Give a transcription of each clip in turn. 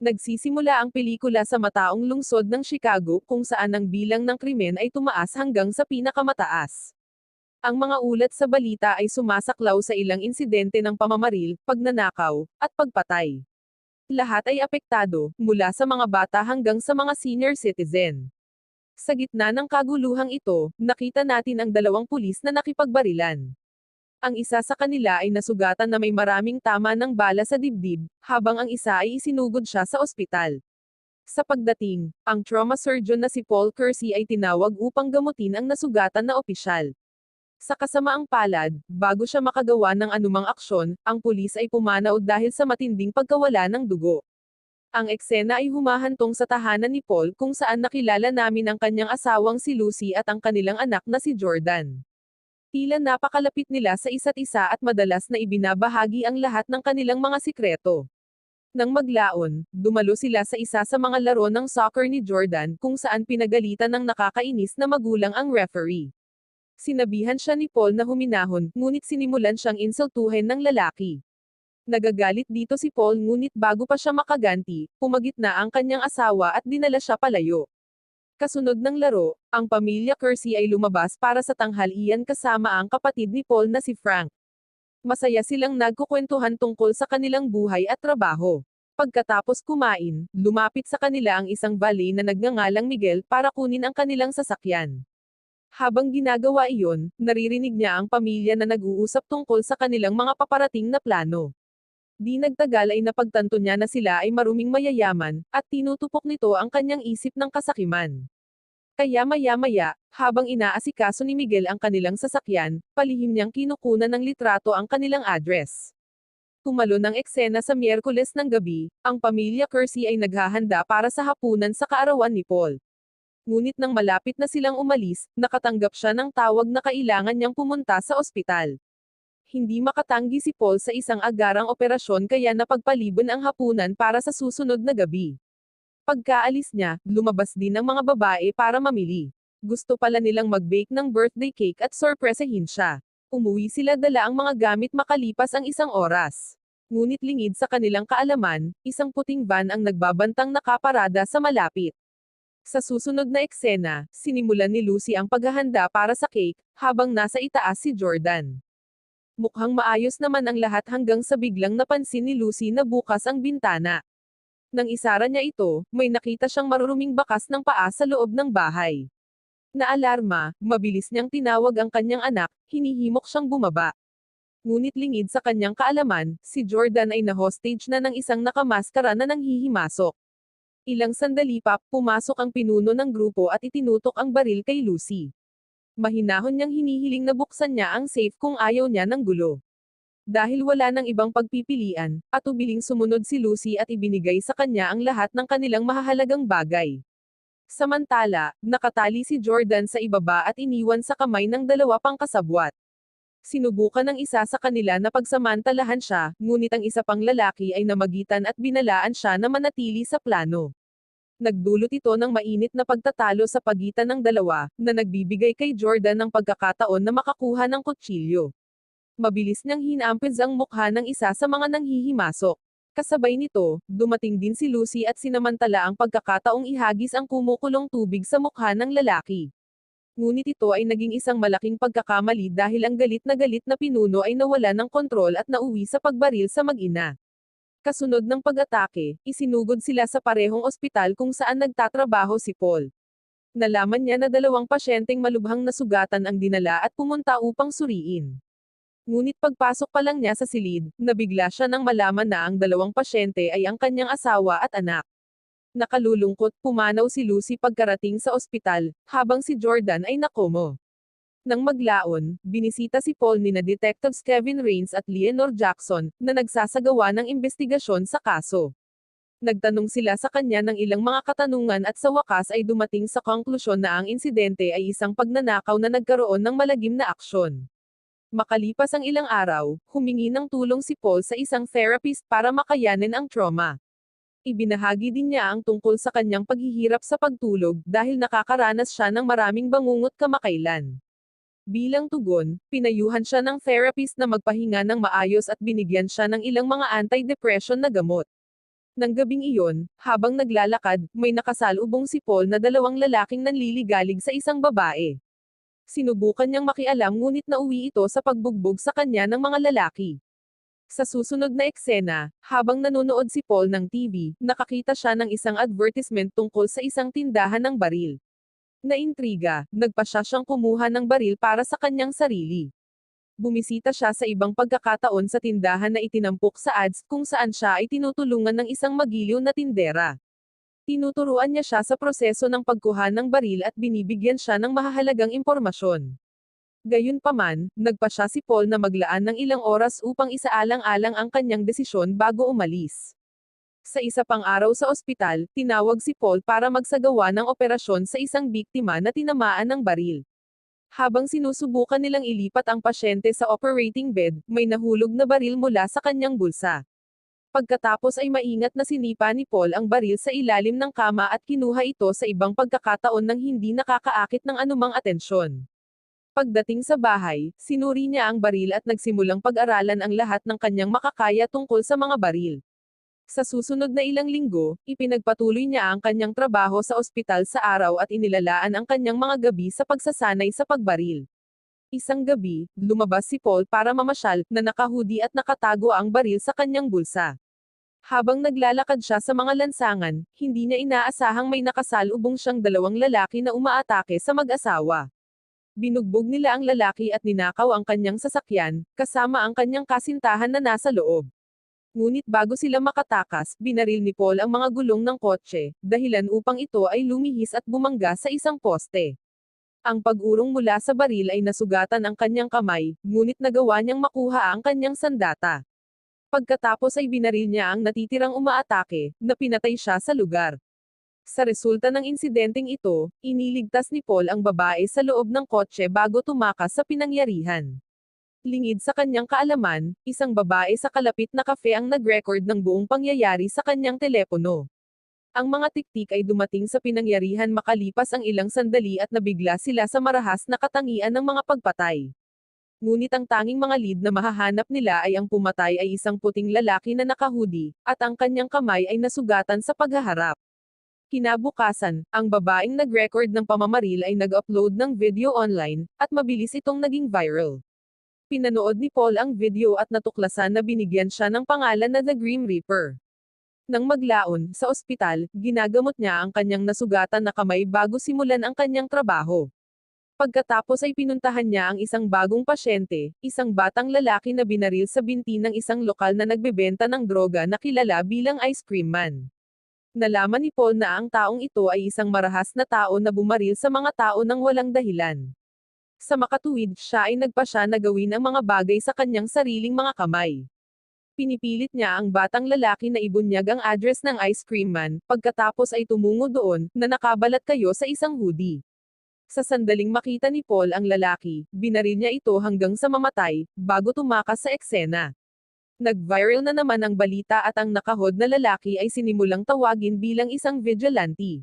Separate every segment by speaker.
Speaker 1: Nagsisimula ang pelikula sa mataong lungsod ng Chicago kung saan ang bilang ng krimen ay tumaas hanggang sa pinakamataas. Ang mga ulat sa balita ay sumasaklaw sa ilang insidente ng pamamaril, pagnanakaw, at pagpatay. Lahat ay apektado, mula sa mga bata hanggang sa mga senior citizen. Sa gitna ng kaguluhang ito, nakita natin ang dalawang pulis na nakipagbarilan. Ang isa sa kanila ay nasugatan na may maraming tama ng bala sa dibdib, habang ang isa ay isinugod siya sa ospital. Sa pagdating, ang trauma surgeon na si Paul Kersey ay tinawag upang gamutin ang nasugatan na opisyal. Sa kasamaang palad, bago siya makagawa ng anumang aksyon, ang pulis ay pumanaw dahil sa matinding pagkawala ng dugo. Ang eksena ay humahantong sa tahanan ni Paul kung saan nakilala namin ang kanyang asawang si Lucy at ang kanilang anak na si Jordan. Tila napakalapit nila sa isa't isa at madalas na ibinabahagi ang lahat ng kanilang mga sikreto. Nang maglaon, dumalo sila sa isa sa mga laro ng soccer ni Jordan kung saan pinagalitan ng nakakainis na magulang ang referee. Sinabihan siya ni Paul na huminahon, ngunit sinimulan siyang insultuhin ng lalaki. Nagagalit dito si Paul ngunit bago pa siya makaganti, pumagit na ang kanyang asawa at dinala siya palayo. Kasunod ng laro, ang pamilya Kersey ay lumabas para sa tanghalian kasama ang kapatid ni Paul na si Frank. Masaya silang nagkukwentuhan tungkol sa kanilang buhay at trabaho. Pagkatapos kumain, lumapit sa kanila ang isang valet na nagngangalang Miguel para kunin ang kanilang sasakyan. Habang ginagawa iyon, naririnig niya ang pamilya na nag-uusap tungkol sa kanilang mga paparating na plano. Di nagtagal ay napagtanto niya na sila ay maruming mayayaman, at tinutupok nito ang kanyang isip ng kasakiman. Kaya maya-maya, habang inaasikaso ni Miguel ang kanilang sasakyan, palihim niyang kinukunan ng litrato ang kanilang address. Tumalon ang eksena sa Miyerkules ng gabi, ang pamilya Kersey ay naghahanda para sa hapunan sa kaarawan ni Paul. Ngunit nang malapit na silang umalis, nakatanggap siya ng tawag na kailangan niyang pumunta sa ospital. Hindi makatanggi si Paul sa isang agarang operasyon kaya napagpaliban ang hapunan para sa susunod na gabi. Pagkaalis niya, lumabas din ang mga babae para mamili. Gusto pala nilang mag-bake ng birthday cake at sorpresahin siya. Umuwi sila dala ang mga gamit makalipas ang isang oras. Ngunit lingid sa kanilang kaalaman, isang puting van ang nagbabantang nakaparada sa malapit. Sa susunod na eksena, sinimulan ni Lucy ang paghahanda para sa cake, habang nasa itaas si Jordan. Mukhang maayos naman ang lahat hanggang sa biglang napansin ni Lucy na bukas ang bintana. Nang isara niya ito, may nakita siyang maruruming bakas ng paa sa loob ng bahay. Naalarma, mabilis niyang tinawag ang kanyang anak, hinihimok siyang bumaba. Ngunit lingid sa kanyang kaalaman, si Jordan ay na-hostage na ng isang nakamaskara na nanghihimasok. Ilang sandali pa, pumasok ang pinuno ng grupo at itinutok ang baril kay Lucy. Mahinahon niyang hinihiling na buksan niya ang safe kung ayaw niya ng gulo. Dahil wala nang ibang pagpipilian, atubiling sumunod si Lucy at ibinigay sa kanya ang lahat ng kanilang mahahalagang bagay. Samantala, nakatali si Jordan sa ibaba at iniwan sa kamay ng dalawa pang kasabwat. Sinubukan ng isa sa kanila na pagsamantalahan siya, ngunit ang isa pang lalaki ay namagitan at binalaan siya na manatili sa plano. Nagdulot ito ng mainit na pagtatalo sa pagitan ng dalawa, na nagbibigay kay Jordan ng pagkakataon na makakuha ng kutsilyo. Mabilis niyang hinampis ang mukha ng isa sa mga nanghihimasok. Kasabay nito, dumating din si Lucy at sinamantala ang pagkakataong ihagis ang kumukulong tubig sa mukha ng lalaki. Ngunit ito ay naging isang malaking pagkakamali dahil ang galit na pinuno ay nawala ng kontrol at nauwi sa pagbaril sa mag-ina. Kasunod ng pag-atake, isinugod sila sa parehong ospital kung saan nagtatrabaho si Paul. Nalaman niya na dalawang pasyenteng malubhang nasugatan ang dinala at pumunta upang suriin. Ngunit pagpasok pa lang niya sa silid, nabigla siya nang malaman na ang dalawang pasyente ay ang kanyang asawa at anak. Nakalulungkot, pumanaw si Lucy pagkarating sa ospital, habang si Jordan ay nakomo. Nang maglaon, binisita si Paul nina Detectives Kevin Rains at Leonor Jackson, na nagsasagawa ng investigasyon sa kaso. Nagtanong sila sa kanya ng ilang mga katanungan at sa wakas ay dumating sa konklusyon na ang insidente ay isang pagnanakaw na nagkaroon ng malagim na aksyon. Makalipas ang ilang araw, humingi ng tulong si Paul sa isang therapist para makayanin ang trauma. Ibinahagi din niya ang tungkol sa kanyang paghihirap sa pagtulog dahil nakakaranas siya ng maraming bangungot kamakailan. Bilang tugon, pinayuhan siya ng therapist na magpahinga ng maayos at binigyan siya ng ilang mga anti-depression na gamot. Nang gabing iyon, habang naglalakad, may nakasalubong si Paul na dalawang lalaking nanliligalig sa isang babae. Sinubukan niyang makialam ngunit nauwi ito sa pagbugbog sa kanya ng mga lalaki. Sa susunod na eksena, habang nanonood si Paul ng TV, nakakita siya ng isang advertisement tungkol sa isang tindahan ng baril. Naintriga, nagpasya siyang kumuha ng baril para sa kanyang sarili. Bumisita siya sa ibang pagkakataon sa tindahan na itinampok sa ads kung saan siya ay tinutulungan ng isang magiliw na tindera. Tinuturuan niya siya sa proseso ng pagkuha ng baril at binibigyan siya ng mahahalagang impormasyon. Gayunpaman, nagpasya si Paul na maglaan ng ilang oras upang isaalang-alang ang kanyang desisyon bago umalis. Sa isa pang araw sa ospital, tinawag si Paul para magsagawa ng operasyon sa isang biktima na tinamaan ng baril. Habang sinusubukan nilang ilipat ang pasyente sa operating bed, may nahulog na baril mula sa kanyang bulsa. Pagkatapos ay maingat na sinipa ni Paul ang baril sa ilalim ng kama at kinuha ito sa ibang pagkakataon nang hindi nakakaakit ng anumang atensyon. Pagdating sa bahay, sinuri niya ang baril at nagsimulang pag-aralan ang lahat ng kanyang makakaya tungkol sa mga baril. Sa susunod na ilang linggo, ipinagpatuloy niya ang kanyang trabaho sa ospital sa araw at inilalaan ang kanyang mga gabi sa pagsasanay sa pagbaril. Isang gabi, lumabas si Paul para mamasyal, na nakahudi at nakatago ang baril sa kanyang bulsa. Habang naglalakad siya sa mga lansangan, hindi niya inaasahang may nakasalubong siyang dalawang lalaki na umaatake sa mag-asawa. Binugbog nila ang lalaki at ninakaw ang kanyang sasakyan, kasama ang kanyang kasintahan na nasa loob. Ngunit bago sila makatakas, binaril ni Paul ang mga gulong ng kotse, dahilan upang ito ay lumihis at bumangga sa isang poste. Ang pag-urong mula sa baril ay nasugatan ang kanyang kamay, ngunit nagawa niyang makuha ang kanyang sandata. Pagkatapos ay binaril niya ang natitirang umaatake, na pinatay siya sa lugar. Sa resulta ng insidenteng ito, iniligtas ni Paul ang babae sa loob ng kotse bago tumakas sa pinangyarihan. Lingid sa kanyang kaalaman, isang babae sa kalapit na kafe ang nag-record ng buong pangyayari sa kanyang telepono. Ang mga tiktik ay dumating sa pinangyarihan makalipas ang ilang sandali at nabigla sila sa marahas na katangian ng mga pagpatay. Ngunit ang tanging mga lead na mahahanap nila ay ang pumatay ay isang puting lalaki na nakahudi, at ang kanyang kamay ay nasugatan sa paghaharap. Kinabukasan, ang babaeng nag-record ng pamamaril ay nag-upload ng video online, at mabilis itong naging viral. Pinanood ni Paul ang video at natuklasan na binigyan siya ng pangalan na The Grim Reaper. Nang maglaon, sa ospital, ginagamot niya ang kanyang nasugatan na kamay bago simulan ang kanyang trabaho. Pagkatapos ay pinuntahan niya ang isang bagong pasyente, isang batang lalaki na binaril sa binti ng isang lokal na nagbebenta ng droga na kilala bilang Ice Cream Man. Nalaman ni Paul na ang taong ito ay isang marahas na tao na bumaril sa mga tao nang walang dahilan. Sa makatuwid, siya ay nagpasya na gawin ang mga bagay sa kanyang sariling mga kamay. Pinipilit niya ang batang lalaki na ibunyag ang address ng Ice Cream Man, pagkatapos ay tumungo doon, na nakabalat kayo sa isang hoodie. Sa sandaling makita ni Paul ang lalaki, binaril niya ito hanggang sa mamatay, bago tumakas sa eksena. Nag-viral na naman ang balita at ang nakahod na lalaki ay sinimulang tawagin bilang isang vigilante.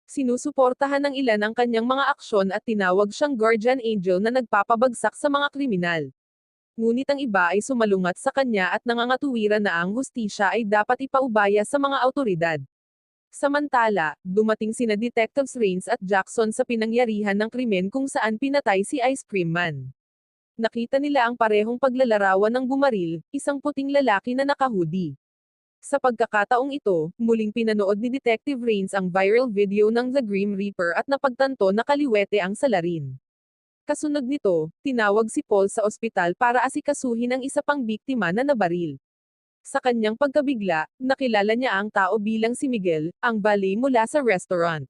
Speaker 1: Sinusuportahan ng ilan ang kanyang mga aksyon at tinawag siyang guardian angel na nagpapabagsak sa mga kriminal. Ngunit ang iba ay sumalungat sa kanya at nangangatuwiran na ang hustisya ay dapat ipaubaya sa mga awtoridad. Samantala, dumating sina Detectives Rains at Jackson sa pinangyarihan ng krimen kung saan pinatay si Ice Cream Man. Nakita nila ang parehong paglalarawan ng bumaril, isang puting lalaki na nakahudi. Sa pagkakataong ito, muling pinanood ni Detective Rains ang viral video ng The Grim Reaper at napagtanto na kaliwete ang salarin. Kasunod nito, tinawag si Paul sa ospital para asikasuhin ang isa pang biktima na nabaril. Sa kanyang pagkabigla, nakilala niya ang tao bilang si Miguel, ang valet mula sa restaurant.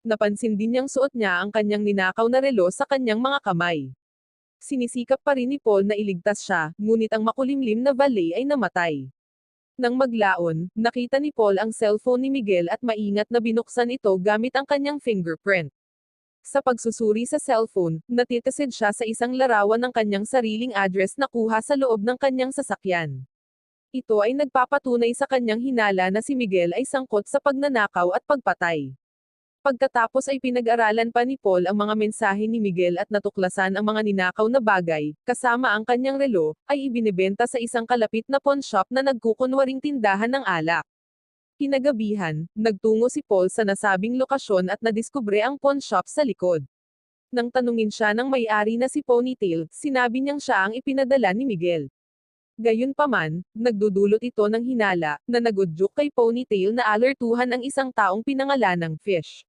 Speaker 1: Napansin din niyang suot niya ang kanyang ninakaw na relo sa kanyang mga kamay. Sinisikap pa rin ni Paul na iligtas siya, ngunit ang makulimlim na valet ay namatay. Nang maglaon, nakita ni Paul ang cellphone ni Miguel at maingat na binuksan ito gamit ang kanyang fingerprint. Sa pagsusuri sa cellphone, natitisid siya sa isang larawan ng kanyang sariling address na kuha sa loob ng kanyang sasakyan. Ito ay nagpapatunay sa kanyang hinala na si Miguel ay sangkot sa pagnanakaw at pagpatay. Pagkatapos ay pinag-aralan pa ni Paul ang mga mensahe ni Miguel at natuklasan ang mga ninakaw na bagay, kasama ang kanyang relo, ay ibinebenta sa isang kalapit na pawn shop na nagkukunwaring tindahan ng alak. Kinagabihan, nagtungo si Paul sa nasabing lokasyon at nadiskubre ang pawn shop sa likod. Nang tanungin siya ng may-ari na si Ponytail, sinabi niyang siya ang ipinadala ni Miguel. Gayunpaman, nagdudulot ito ng hinala, na nagudyok kay Ponytail na alertuhan ang isang taong pinangalanang Fish.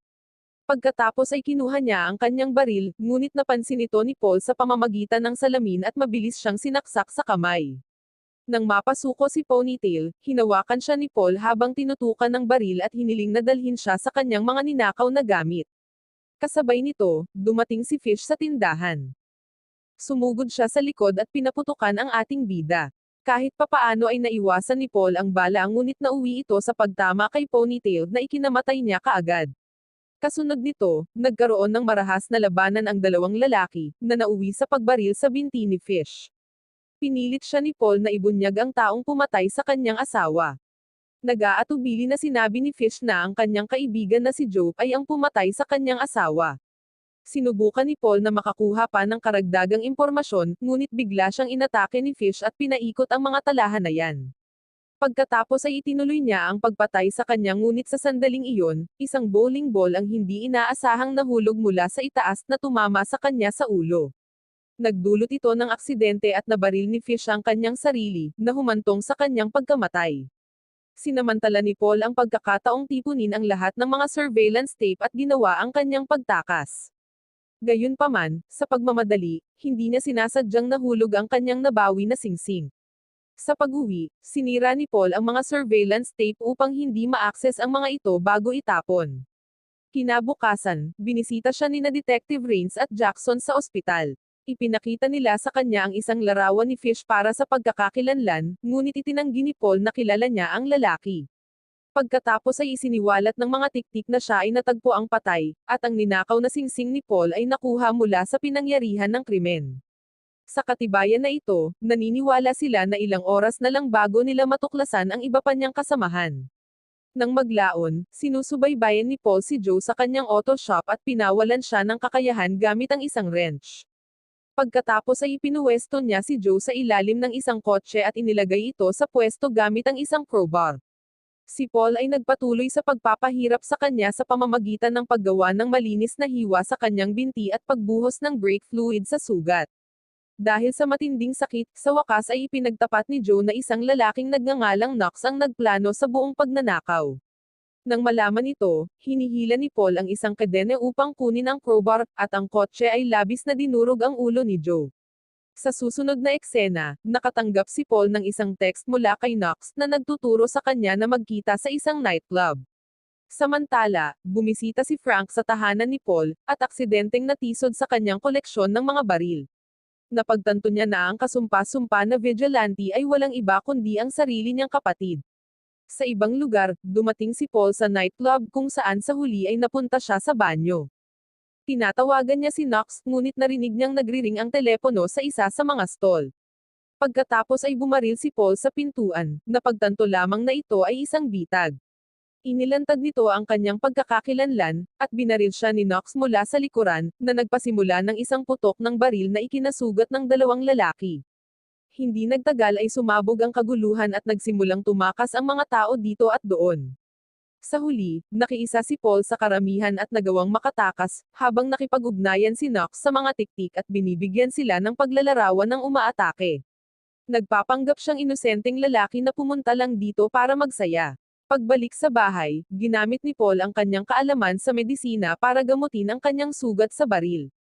Speaker 1: Pagkatapos ay kinuha niya ang kanyang baril, ngunit napansin ito ni Paul sa pamamagitan ng salamin at mabilis siyang sinaksak sa kamay. Nang mapasuko si Ponytail, hinawakan siya ni Paul habang tinutukan ng baril at hiniling na dalhin siya sa kanyang mga ninakaw na gamit. Kasabay nito, dumating si Fish sa tindahan. Sumugod siya sa likod at pinaputukan ang ating bida. Kahit papaano ay naiwasan ni Paul ang bala ngunit nauwi ito sa pagtama kay Ponytail na ikinamatay niya kaagad. Kasunod nito, nagkaroon ng marahas na labanan ang dalawang lalaki, na nauwi sa pagbaril sa binti ni Fish. Pinilit siya ni Paul na ibunyag ang taong pumatay sa kanyang asawa. Nag-aatubili na sinabi ni Fish na ang kanyang kaibigan na si Joe ay ang pumatay sa kanyang asawa. Sinubukan ni Paul na makakuha pa ng karagdagang impormasyon, ngunit bigla siyang inatake ni Fish at pinaikot ang mga talahanayan. Pagkatapos ay itinuloy niya ang pagpatay sa kanya ngunit sa sandaling iyon, isang bowling ball ang hindi inaasahang nahulog mula sa itaas na tumama sa kanya sa ulo. Nagdulot ito ng aksidente at nabaril ni Fish ang kanyang sarili, na humantong sa kanyang pagkamatay. Sinamantala ni Paul ang pagkakataong tipunin ang lahat ng mga surveillance tape at ginawa ang kanyang pagtakas. Gayunpaman, sa pagmamadali, hindi niya sinasadyang nahulog ang kanyang nabawi na singsing. Sa pag-uwi, sinira ni Paul ang mga surveillance tape upang hindi ma-access ang mga ito bago itapon. Kinabukasan, binisita siya nina Detective Rains at Jackson sa ospital. Ipinakita nila sa kanya ang isang larawan ni Fish para sa pagkakakilanlan, ngunit itinanggi ni Paul na kilala niya ang lalaki. Pagkatapos ay isiniwalat ng mga tiktik na siya ay natagpo ang patay, at ang ninakaw na singsing ni Paul ay nakuha mula sa pinangyarihan ng krimen. Sa katibayan na ito, naniniwala sila na ilang oras na lang bago nila matuklasan ang iba pa niyang kasamahan. Nang maglaon, sinusubaybayan ni Paul si Joe sa kanyang auto shop at pinawalan siya ng kakayahan gamit ang isang wrench. Pagkatapos ay ipinuwesto niya si Joe sa ilalim ng isang kotse at inilagay ito sa pwesto gamit ang isang crowbar. Si Paul ay nagpatuloy sa pagpapahirap sa kanya sa pamamagitan ng paggawa ng malinis na hiwa sa kanyang binti at pagbuhos ng brake fluid sa sugat. Dahil sa matinding sakit, sa wakas ay ipinagtapat ni Joe na isang lalaking nagngangalang Knox ang nagplano sa buong pagnanakaw. Nang malaman ito, hinihila ni Paul ang isang kadena upang kunin ang crowbar, at ang kotse ay labis na dinurog ang ulo ni Joe. Sa susunod na eksena, nakatanggap si Paul ng isang text mula kay Knox na nagtuturo sa kanya na magkita sa isang nightclub. Samantala, bumisita si Frank sa tahanan ni Paul, at aksidenteng natisod sa kanyang koleksyon ng mga baril. Napagtanto niya na ang kasumpa-sumpa na vigilante ay walang iba kundi ang sarili niyang kapatid. Sa ibang lugar, dumating si Paul sa nightclub kung saan sa huli ay napunta siya sa banyo. Tinatawagan niya si Knox, ngunit narinig niyang nagriring ang telepono sa isa sa mga stall. Pagkatapos ay bumaril si Paul sa pintuan, napagtanto lamang na ito ay isang bitag. Inilantad nito ang kanyang pagkakakilanlan, at binaril siya ni Knox mula sa likuran, na nagpasimula ng isang putok ng baril na ikinasugat ng dalawang lalaki. Hindi nagtagal ay sumabog ang kaguluhan at nagsimulang tumakas ang mga tao dito at doon. Sa huli, nakiisa si Paul sa karamihan at nagawang makatakas, habang nakipag-ugnayan si Knox sa mga tiktik at binibigyan sila ng paglalarawan ng umaatake. Nagpapanggap siyang inosenteng lalaki na pumunta lang dito para magsaya. Pagbalik sa bahay, ginamit ni Paul ang kanyang kaalaman sa medisina para gamutin ang kanyang sugat sa baril.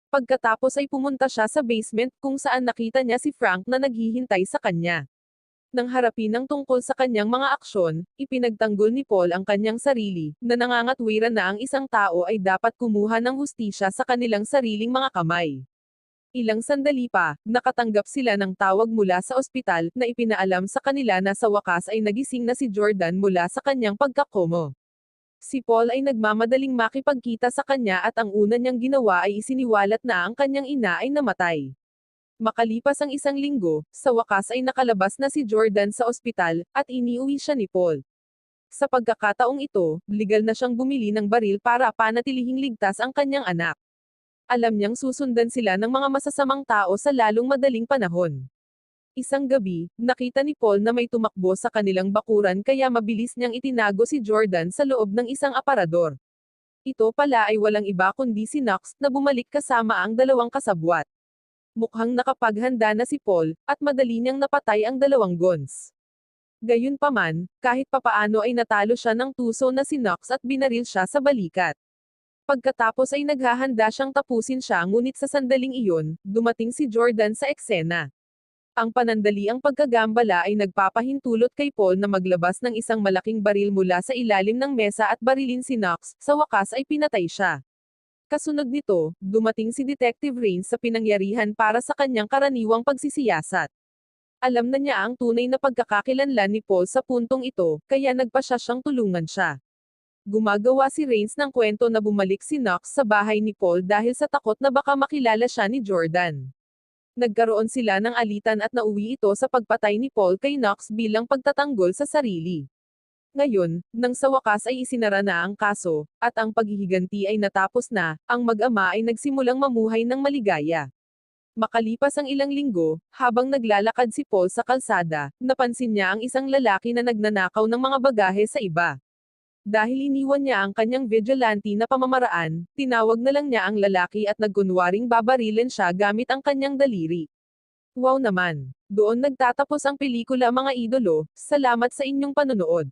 Speaker 1: Pagkatapos ay pumunta siya sa basement kung saan nakita niya si Frank na naghihintay sa kanya. Nang harapin ang tungkol sa kanyang mga aksyon, ipinagtanggol ni Paul ang kanyang sarili, na nangangatwiran na ang isang tao ay dapat kumuha ng hustisya sa kanilang sariling mga kamay. Ilang sandali pa, nakatanggap sila ng tawag mula sa ospital, na ipinaalam sa kanila na sa wakas ay nagising na si Jordan mula sa kanyang pagkakomo. Si Paul ay nagmamadaling makipagkita sa kanya at ang una niyang ginawa ay isiniwalat na ang kanyang ina ay namatay. Makalipas ang isang linggo, sa wakas ay nakalabas na si Jordan sa ospital, at iniuwi siya ni Paul. Sa pagkakataong ito, legal na siyang bumili ng baril para panatilihing ligtas ang kanyang anak. Alam niyang susundan sila ng mga masasamang tao sa lalong madaling panahon. Isang gabi, nakita ni Paul na may tumakbo sa kanilang bakuran kaya mabilis niyang itinago si Jordan sa loob ng isang aparador. Ito pala ay walang iba kundi si Knox na bumalik kasama ang dalawang kasabwat. Mukhang nakapaghanda na si Paul, at madali niyang napatay ang dalawang guns. Gayunpaman, kahit papaano ay natalo siya ng tuso na si Knox at binaril siya sa balikat. Pagkatapos ay naghahanda siyang tapusin siya ngunit sa sandaling iyon, dumating si Jordan sa eksena. Ang panandaliang pagkagambala ay nagpapahintulot kay Paul na maglabas ng isang malaking baril mula sa ilalim ng mesa at barilin si Knox, sa wakas ay pinatay siya. Kasunod nito, dumating si Detective Rains sa pinangyarihan para sa kanyang karaniwang pagsisiyasat. Alam na niya ang tunay na pagkakakilanlan ni Paul sa puntong ito, kaya nagpa siyang tulungan siya. Gumagawa si Rains ng kwento na bumalik si Knox sa bahay ni Paul dahil sa takot na baka makilala siya ni Jordan. Nagkaroon sila ng alitan at nauwi ito sa pagpatay ni Paul kay Knox bilang pagtatanggol sa sarili. Ngayon, nang sa wakas ay isinara na ang kaso, at ang paghihiganti ay natapos na, ang mag-ama ay nagsimulang mamuhay ng maligaya. Makalipas ang ilang linggo, habang naglalakad si Paul sa kalsada, napansin niya ang isang lalaki na nagnanakaw ng mga bagahe sa iba. Dahil iniwan niya ang kanyang vigilante na pamamaraan, tinawag na lang niya ang lalaki at nagkunwaring babarilin siya gamit ang kanyang daliri. Wow naman! Doon nagtatapos ang pelikula mga idolo, salamat sa inyong panonood.